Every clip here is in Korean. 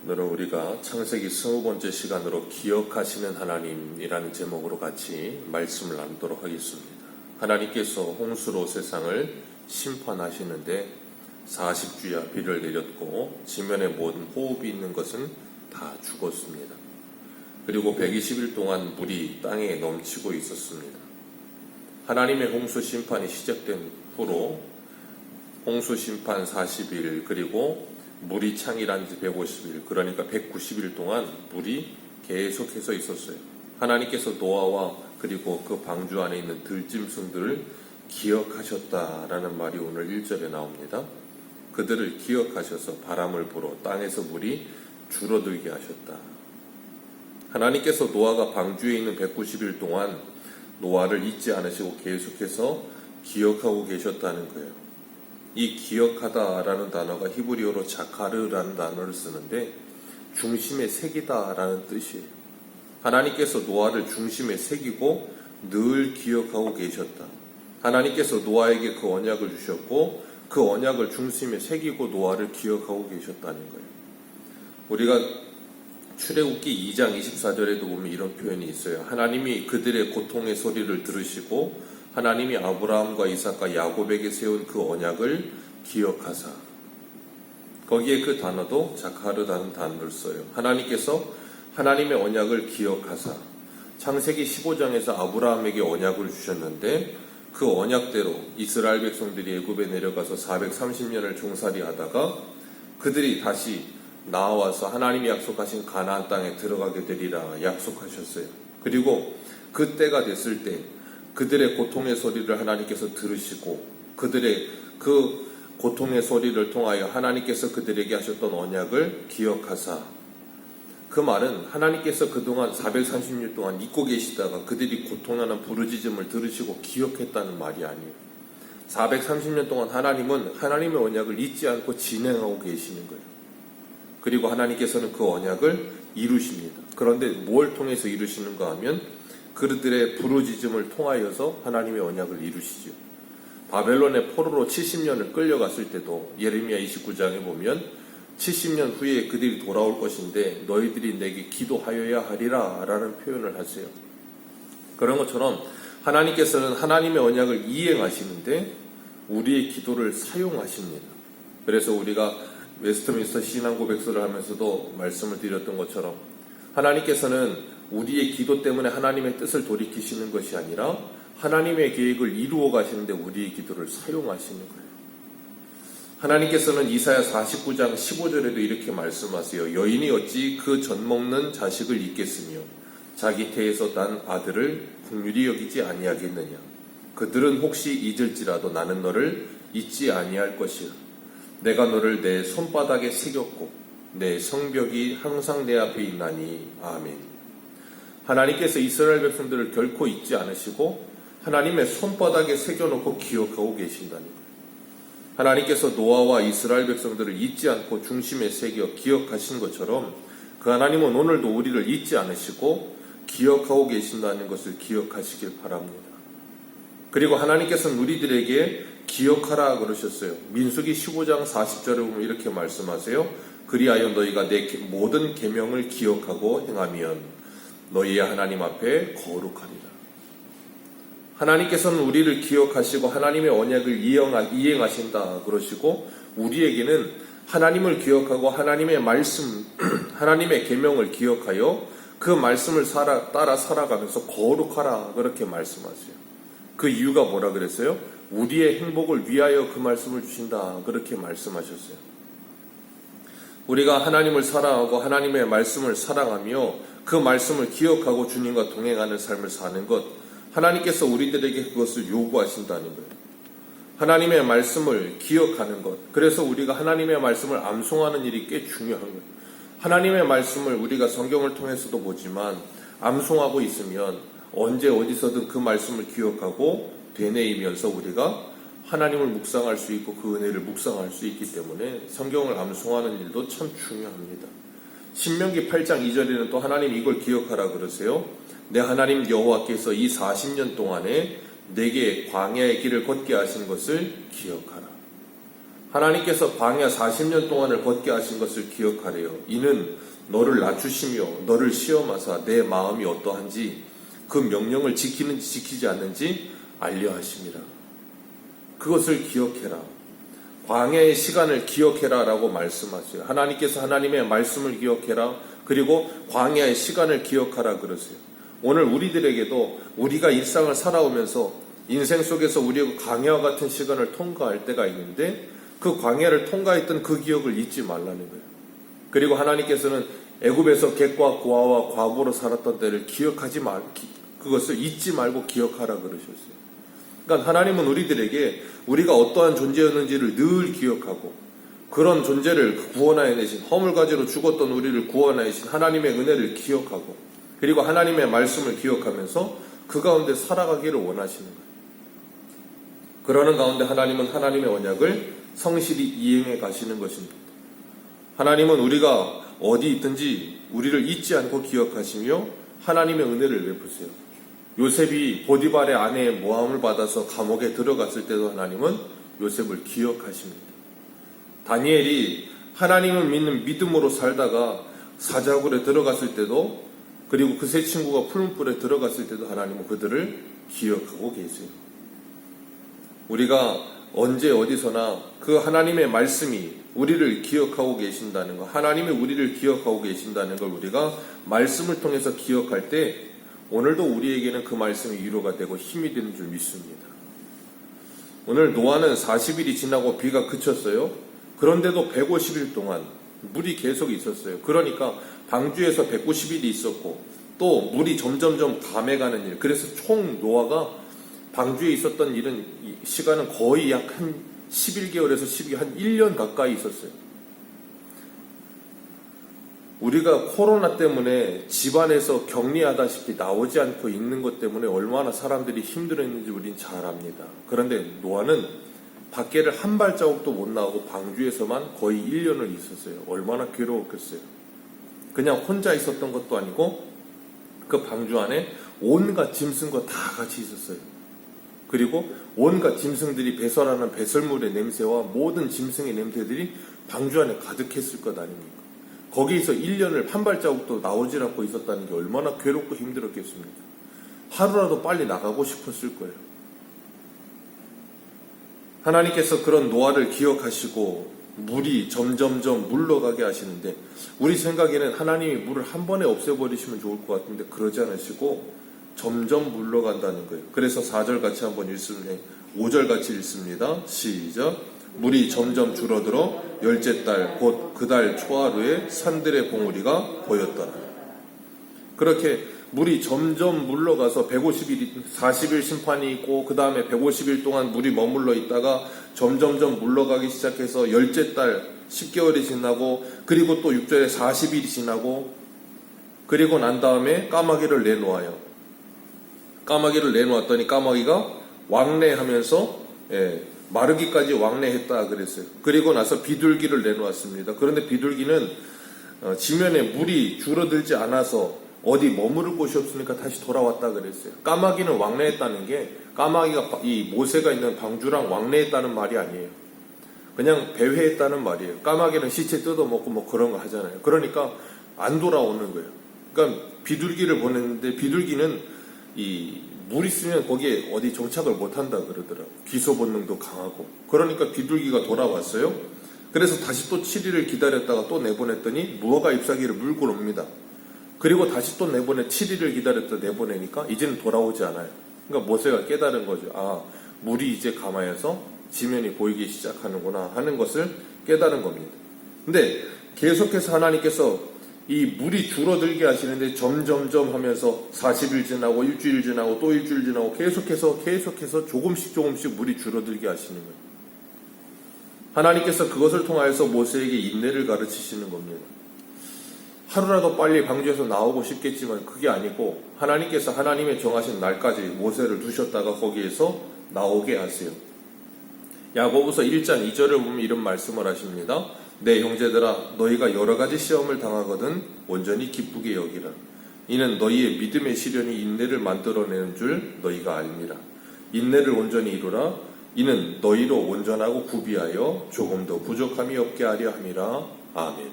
오늘은 우리가 창세기 20번째 시간으로 기억하시는 하나님이라는 제목으로 같이 말씀을 나누도록 하겠습니다. 하나님께서 홍수로 세상을 심판하시는데 40주야 비를 내렸고 지면에 모든 호흡이 있는 것은 다 죽었습니다. 그리고 120일 동안 물이 땅에 넘치고 있었습니다. 하나님의 홍수 심판이 시작된 후로 홍수 심판 40일 그리고 물이 창이란 지 150일 그러니까 190일 동안 물이 계속해서 있었어요. 하나님께서 노아와 그리고 그 방주 안에 있는 들짐승들을 기억하셨다라는 말이 오늘 1절에 나옵니다. 그들을 기억하셔서 바람을 불어 땅에서 물이 줄어들게 하셨다. 하나님께서 노아가 방주에 있는 190일 동안 노아를 잊지 않으시고 계속해서 기억하고 계셨다는 거예요. 이 기억하다라는 단어가 히브리어로 자카르라는 단어를 쓰는데 중심에 새기다라는 뜻이에요. 하나님께서 노아를 중심에 새기고 늘 기억하고 계셨다. 하나님께서 노아에게 그 언약을 주셨고 그 언약을 중심에 새기고 노아를 기억하고 계셨다는 거예요. 우리가 출애굽기 2장 24절에도 보면 이런 표현이 있어요. 하나님이 그들의 고통의 소리를 들으시고 하나님이 아브라함과 이삭과 야곱에게 세운 그 언약을 기억하사. 거기에 그 단어도 자카르라는 단어를 써요. 하나님께서 하나님의 언약을 기억하사. 창세기 15장에서 아브라함에게 언약을 주셨는데 그 언약대로 이스라엘 백성들이 애굽에 내려가서 430년을 종살이 하다가 그들이 다시 나와서 하나님이 약속하신 가나안 땅에 들어가게 되리라 약속하셨어요. 그리고 그 때가 됐을 때 그들의 고통의 소리를 하나님께서 들으시고 그들의 그 고통의 소리를 통하여 하나님께서 그들에게 하셨던 언약을 기억하사. 그 말은 하나님께서 그동안 430년 동안 잊고 계시다가 그들이 고통하는 부르짖음을 들으시고 기억했다는 말이 아니에요. 430년 동안 하나님은 하나님의 언약을 잊지 않고 진행하고 계시는 거예요. 그리고 하나님께서는 그 언약을 이루십니다. 그런데 뭘 통해서 이루시는가 하면 그들의 부르짖음을 통하여서 하나님의 언약을 이루시죠. 바벨론의 포로로 70년을 끌려갔을 때도 예레미야 29장에 보면 70년 후에 그들이 돌아올 것인데 너희들이 내게 기도하여야 하리라 라는 표현을 하세요. 그런 것처럼 하나님께서는 하나님의 언약을 이행하시는데 우리의 기도를 사용하십니다. 그래서 우리가 웨스트민스터 신앙고백서를 하면서도 말씀을 드렸던 것처럼 하나님께서는 우리의 기도 때문에 하나님의 뜻을 돌이키시는 것이 아니라 하나님의 계획을 이루어 가시는데 우리의 기도를 사용하시는 거예요. 하나님께서는 이사야 49장 15절에도 이렇게 말씀하세요. 여인이 어찌 그 젖먹는 자식을 잊겠으며 자기 태에서 난 아들을 긍휼히 여기지 아니하겠느냐. 그들은 혹시 잊을지라도 나는 너를 잊지 아니할 것이라. 내가 너를 내 손바닥에 새겼고 내 성벽이 항상 내 앞에 있나니. 아멘. 하나님께서 이스라엘 백성들을 결코 잊지 않으시고 하나님의 손바닥에 새겨놓고 기억하고 계신다는 거예요. 하나님께서 노아와 이스라엘 백성들을 잊지 않고 중심에 새겨 기억하신 것처럼 그 하나님은 오늘도 우리를 잊지 않으시고 기억하고 계신다는 것을 기억하시길 바랍니다. 그리고 하나님께서는 우리들에게 기억하라 그러셨어요. 민수기 15장 40절에 보면 이렇게 말씀하세요. 그리하여 너희가 내 모든 계명을 기억하고 행하면 너희의 하나님 앞에 거룩하리라. 하나님께서는 우리를 기억하시고 하나님의 언약을 이행하신다 그러시고 우리에게는 하나님을 기억하고 하나님의 말씀, 하나님의 계명을 기억하여 그 말씀을 따라 살아가면서 거룩하라 그렇게 말씀하세요. 그 이유가 뭐라 그랬어요? 우리의 행복을 위하여 그 말씀을 주신다 그렇게 말씀하셨어요. 우리가 하나님을 사랑하고 하나님의 말씀을 사랑하며 그 말씀을 기억하고 주님과 동행하는 삶을 사는 것, 하나님께서 우리들에게 그것을 요구하신다는 거예요. 하나님의 말씀을 기억하는 것, 그래서 우리가 하나님의 말씀을 암송하는 일이 꽤 중요한 거예요. 하나님의 말씀을 우리가 성경을 통해서도 보지만 암송하고 있으면 언제 어디서든 그 말씀을 기억하고 되뇌이면서 우리가 하나님을 묵상할 수 있고 그 은혜를 묵상할 수 있기 때문에 성경을 암송하는 일도 참 중요합니다. 신명기 8장 2절에는 또 하나님 이걸 기억하라 그러세요. 내 하나님 여호와께서 이 40년 동안에 내게 광야의 길을 걷게 하신 것을 기억하라. 하나님께서 광야 40년 동안을 걷게 하신 것을 기억하래요. 이는 너를 낮추시며 너를 시험하사 내 마음이 어떠한지 그 명령을 지키는지 지키지 않는지 알려 하심이라. 그것을 기억해라. 광야의 시간을 기억해라 라고 말씀하세요. 하나님께서 하나님의 말씀을 기억해라. 그리고 광야의 시간을 기억하라 그러세요. 오늘 우리들에게도 우리가 일상을 살아오면서 인생 속에서 우리가 광야와 같은 시간을 통과할 때가 있는데 그 광야를 통과했던 그 기억을 잊지 말라는 거예요. 그리고 하나님께서는 애굽에서 객과 고아와 과부로 살았던 때를 기억하지 말, 그것을 잊지 말고 기억하라 그러셨어요. 그러니까 하나님은 우리들에게 우리가 어떠한 존재였는지를 늘 기억하고 그런 존재를 구원하여 내신 허물가지로 죽었던 우리를 구원하신 하나님의 은혜를 기억하고 그리고 하나님의 말씀을 기억하면서 그 가운데 살아가기를 원하시는 거예요. 그러는 가운데 하나님은 하나님의 언약을 성실히 이행해 가시는 것입니다. 하나님은 우리가 어디 있든지 우리를 잊지 않고 기억하시며 하나님의 은혜를 베푸세요. 요셉이 보디발의 아내의 모함을 받아서 감옥에 들어갔을 때도 하나님은 요셉을 기억하십니다. 다니엘이 하나님을 믿는 믿음으로 살다가 사자굴에 들어갔을 때도 그리고 그 세 친구가 푸른 뿔에 들어갔을 때도 하나님은 그들을 기억하고 계세요. 우리가 언제 어디서나 그 하나님의 말씀이 우리를 기억하고 계신다는 것, 하나님이 우리를 기억하고 계신다는 걸 우리가 말씀을 통해서 기억할 때 오늘도 우리에게는 그 말씀이 위로가 되고 힘이 되는 줄 믿습니다. 오늘 노아는 40일이 지나고 비가 그쳤어요. 그런데도 150일 동안 물이 계속 있었어요. 그러니까 방주에서 190일이 있었고 또 물이 점점점 감해가는 일. 그래서 총 노아가 방주에 있었던 일은 시간은 거의 약 한 11개월에서 12개월, 한 1년 가까이 있었어요. 우리가 코로나 때문에 집안에서 격리하다시피 나오지 않고 있는 것 때문에 얼마나 사람들이 힘들었는지 우린 잘 압니다. 그런데 노아는 밖에를 한 발자국도 못 나오고 방주에서만 거의 1년을 있었어요. 얼마나 괴로웠겠어요. 그냥 혼자 있었던 것도 아니고 그 방주 안에 온갖 짐승과 다 같이 있었어요. 그리고 온갖 짐승들이 배설하는 배설물의 냄새와 모든 짐승의 냄새들이 방주 안에 가득했을 것 아닙니까? 거기에서 1년을 한 발자국도 나오질 않고 있었다는 게 얼마나 괴롭고 힘들었겠습니까? 하루라도 빨리 나가고 싶었을 거예요. 하나님께서 그런 노아를 기억하시고 물이 점점점 물러가게 하시는데 우리 생각에는 하나님이 물을 한 번에 없애버리시면 좋을 것 같은데 그러지 않으시고 점점 물러간다는 거예요. 그래서 4절 같이 한번 읽으면 5절 같이 읽습니다. 시작. 물이 점점 줄어들어 열째 달 곧 그 달 초하루에 산들의 봉우리가 보였더라. 그렇게 물이 점점 물러가서 40일 심판이 있고 그 다음에 150일 동안 물이 머물러 있다가 점점점 물러가기 시작해서 열째 달 10개월이 지나고 그리고 또 6절에 40일이 지나고 그리고 난 다음에 까마귀를 내놓아요. 까마귀를 내놓았더니 까마귀가 왕래하면서 마르기까지 왕래했다 그랬어요. 그리고 나서 비둘기를 내놓았습니다. 그런데 비둘기는 지면에 물이 줄어들지 않아서 어디 머무를 곳이 없으니까 다시 돌아왔다 그랬어요. 까마귀는 왕래했다는 게 까마귀가 이 모세가 있는 방주랑 왕래했다는 말이 아니에요. 그냥 배회했다는 말이에요. 까마귀는 시체 뜯어먹고 뭐 그런 거 하잖아요. 그러니까 안 돌아오는 거예요. 그러니까 비둘기를 보냈는데 비둘기는 이 물 있으면 거기에 어디 정착을 못한다 그러더라고요. 기소 본능도 강하고. 그러니까 비둘기가 돌아왔어요. 그래서 다시 또 7일을 기다렸다가 또 내보냈더니 무화과 잎사귀를 물고 옵니다. 그리고 다시 또 7일을 기다렸다 내보내니까 이제는 돌아오지 않아요. 그러니까 모세가 깨달은 거죠. 아, 물이 이제 감하여서 지면이 보이기 시작하는구나 하는 것을 깨달은 겁니다. 근데 계속해서 하나님께서 이 물이 줄어들게 하시는데 점점점 하면서 40일 지나고 일주일 지나고 또 일주일 지나고 계속해서 조금씩 물이 줄어들게 하시는 거예요. 하나님께서 그것을 통하여서 모세에게 인내를 가르치시는 겁니다. 하루라도 빨리 방주에서 나오고 싶겠지만 그게 아니고 하나님께서 하나님의 정하신 날까지 모세를 두셨다가 거기에서 나오게 하세요. 야고보서 1장 2절을 보면 이런 말씀을 하십니다. 내 형제들아 너희가 여러 가지 시험을 당하거든 온전히 기쁘게 여기라. 이는 너희의 믿음의 시련이 인내를 만들어내는 줄 너희가 알미라. 인내를 온전히 이루라. 이는 너희로 온전하고 구비하여 조금 더 부족함이 없게 하려 함이라. 아멘.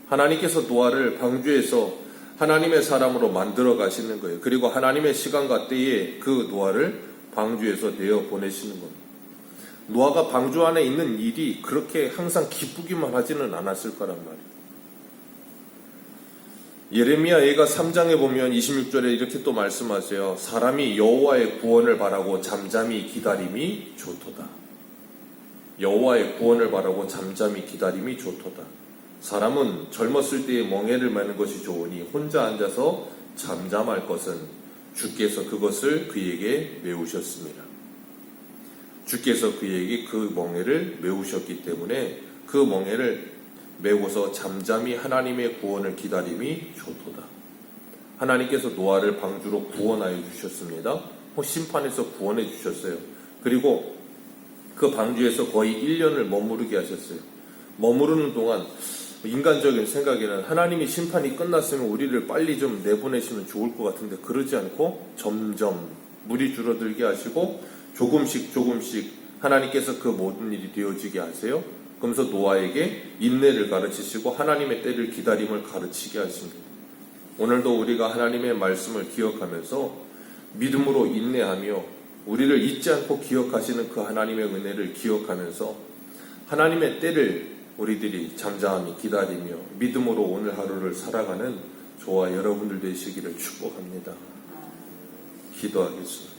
하나님께서 노아를 방주에서 하나님의 사람으로 만들어 가시는 거예요. 그리고 하나님의 시간과 때에 그 노아를 방주에서 내어 보내시는 겁니다. 노아가 방주 안에 있는 일이 그렇게 항상 기쁘기만 하지는 않았을 거란 말이에요. 예레미야 예가 3장에 보면 26절에 이렇게 또 말씀하세요. 사람이 여호와의 구원을 바라고 잠잠히 기다림이 좋도다. 여호와의 구원을 바라고 잠잠히 기다림이 좋도다. 사람은 젊었을 때에 멍에를 매는 것이 좋으니 혼자 앉아서 잠잠할 것은 주께서 그것을 그에게 메우셨습니다. 주께서 그에게 그 멍에를 메우셨기 때문에 그 멍에를 메고서 잠잠히 하나님의 구원을 기다림이 좋도다. 하나님께서 노아를 방주로 구원하여 주셨습니다. 심판에서 구원해 주셨어요. 그리고 그 방주에서 거의 1년을 머무르게 하셨어요. 머무르는 동안 인간적인 생각에는 하나님이 심판이 끝났으면 우리를 빨리 좀 내보내시면 좋을 것 같은데 그러지 않고 점점 물이 줄어들게 하시고 조금씩 하나님께서 그 모든 일이 되어지게 하세요. 그러면서 노아에게 인내를 가르치시고 하나님의 때를 기다림을 가르치게 하십니다. 오늘도 우리가 하나님의 말씀을 기억하면서 믿음으로 인내하며 우리를 잊지 않고 기억하시는 그 하나님의 은혜를 기억하면서 하나님의 때를 우리들이 잠잠히 기다리며 믿음으로 오늘 하루를 살아가는 저와 여러분들 되시기를 축복합니다. 기도하겠습니다.